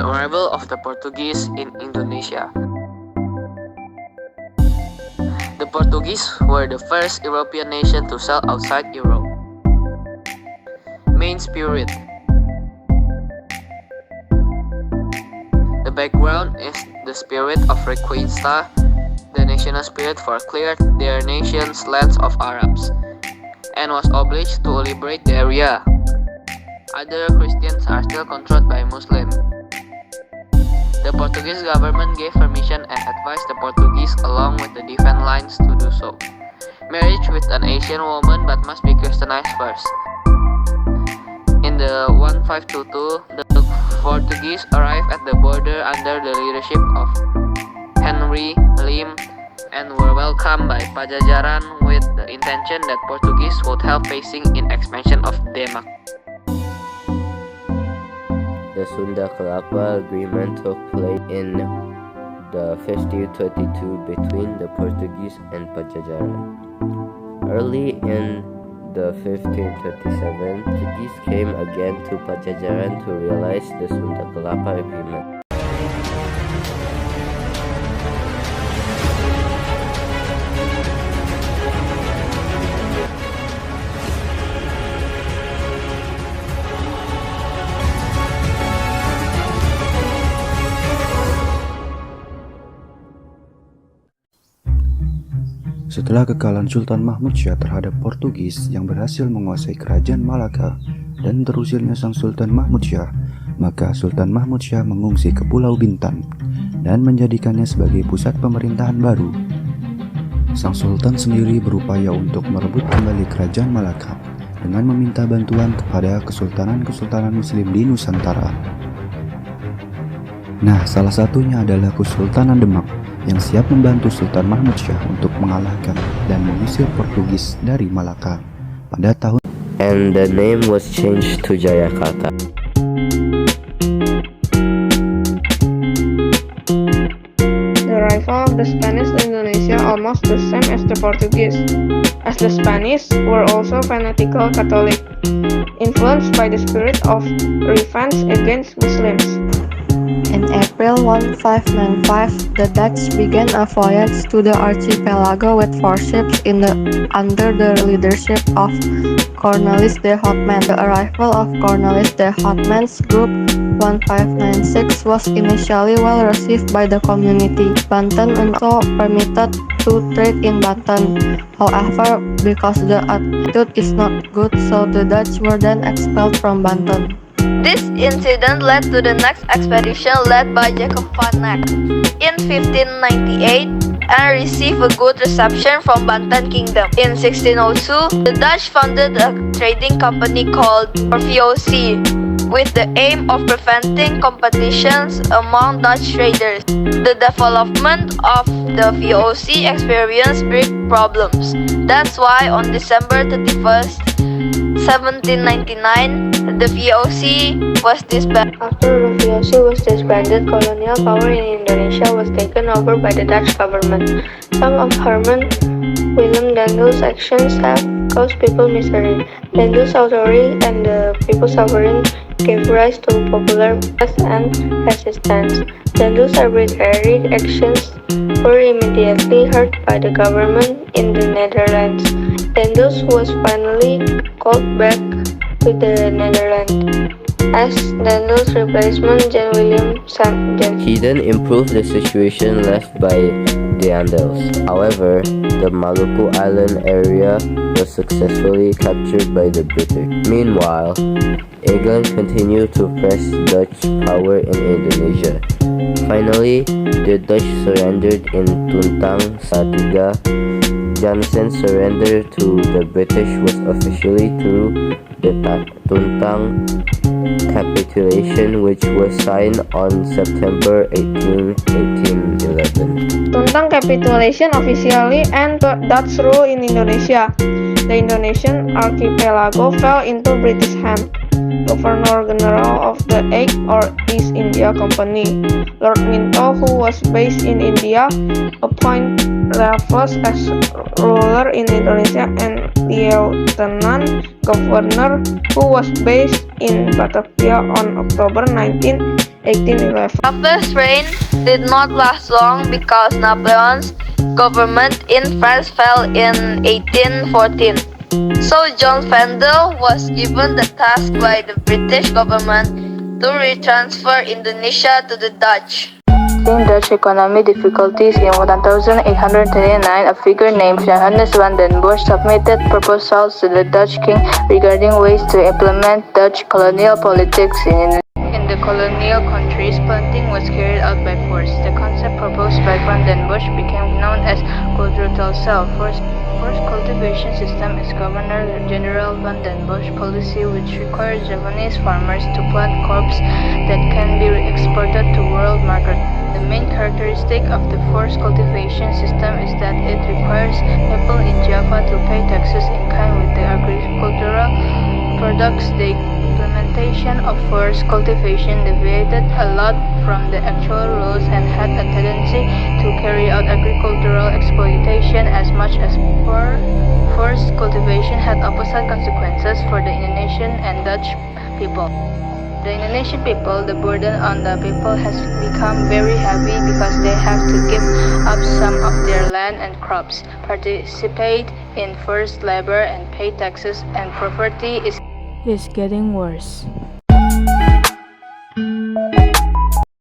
arrival of the Portuguese in Indonesia. The Portuguese were the first European nation to sail outside Europe. Main spirit. The background is the spirit of Reconquista, the national spirit for cleared their nation's lands of Arabs, and was obliged to liberate the area. Other Christians are still controlled by Muslims. The Portuguese government gave permission and advised the Portuguese along with the defense lines to do so. Marriage with an Asian woman but must be Christianized first. In the 1522, the Portuguese arrived at the border under the leadership of Henry Lim and were welcomed by Pajajaran with the intention that Portuguese would help facing in expansion of Denmark. The Sunda Kelapa Agreement took place in the 1522 between the Portuguese and Pajajaran. Early in the 1537, Portuguese came again to Pajajaran to realize the Sunda Kelapa Agreement. Setelah kekalahan Sultan Mahmud Syah terhadap Portugis yang berhasil menguasai kerajaan Malaka dan terusirnya sang Sultan Mahmud Syah, maka Sultan Mahmud Syah mengungsi ke Pulau Bintan dan menjadikannya sebagai pusat pemerintahan baru. Sang Sultan sendiri berupaya untuk merebut kembali kerajaan Malaka dengan meminta bantuan kepada kesultanan-kesultanan Muslim di Nusantara. Nah, salah satunya adalah Kesultanan Demak yang siap membantu Sultan Mahmud Syah untuk mengalahkan dan mengusir Portugis dari Malaka pada tahun. And the name was changed to Jayakarta. The arrival of the Spanish in Indonesia almost the same as the Portuguese, as the Spanish were also fanatical Catholic, influenced by the spirit of revenge against Muslims. In April 1595, the Dutch began a voyage to the archipelago with 4 ships under the leadership of Cornelis de Houtman. The arrival of Cornelis de Houtman's group 1596 was initially well received by the community. Banten also permitted to trade in Banten. However, because the attitude is not good, so the Dutch were then expelled from Banten. This incident led to the next expedition led by Jacob van Eyck in 1598 and received a good reception from Banten Kingdom. In 1602, the Dutch founded a trading company called VOC with the aim of preventing competitions among Dutch traders. The development of the VOC experienced big problems. That's why on December 31st, 1799, the VOC was disbanded. After the VOC was disbanded, colonial power in Indonesia was taken over by the Dutch government. Some of Herman Willem Daendels' actions have caused people misery. Daendels' authority and the People's Sovereign gave rise to popular protest and resistance. Daendels' arbitrary actions were immediately heard by the government in the Netherlands. Daendels was finally called back to the Netherlands as Daendels' replacement Jan-Willem Santjens. He then improved the situation left by Daendels. However, the Maluku Island area was successfully captured by the British. Meanwhile, England continued to press Dutch power in Indonesia. Finally, the Dutch surrendered in Tuntang Salatiga. Johnson's surrender to the British was officially through the Tuntang Capitulation, which was signed on September 18, 1811. Tuntang Capitulation officially ended Dutch rule in Indonesia. The Indonesian archipelago fell into British hands. Governor-General of the Eighth or East India Company, Lord Minto, who was based in India, appointed Raffles as ruler in Indonesia, and Lieutenant Governor, who was based in Batavia on October 19, 1811. Napoleon's reign did not last long because Napoleon's government in France fell in 1814. So John Vandal was given the task by the British government to retransfer Indonesia to the Dutch. In Dutch economy difficulties in 1839, a figure named Johannes van den Bosch submitted proposals to the Dutch king regarding ways to implement Dutch colonial politics in the colonial countries. Planting was carried out by force. The concept proposed by van den Bosch became known as Kulturtelsel. Forced cultivation system is Governor General van den Bosch policy, which requires Japanese farmers to plant crops that can be exported to world market. The main characteristic of the forced cultivation system is that it requires people in Java to pay taxes in kind with the agricultural products. The implementation of forced cultivation deviated a lot from the actual rules and had a tendency to carry out agricultural exploitation as much as forced cultivation had opposite consequences for the Indonesian and Dutch people. The Indonesian people, the burden on the people has become very heavy because they have to give up some of their land and crops, participate in forced labor and pay taxes, and poverty is getting worse.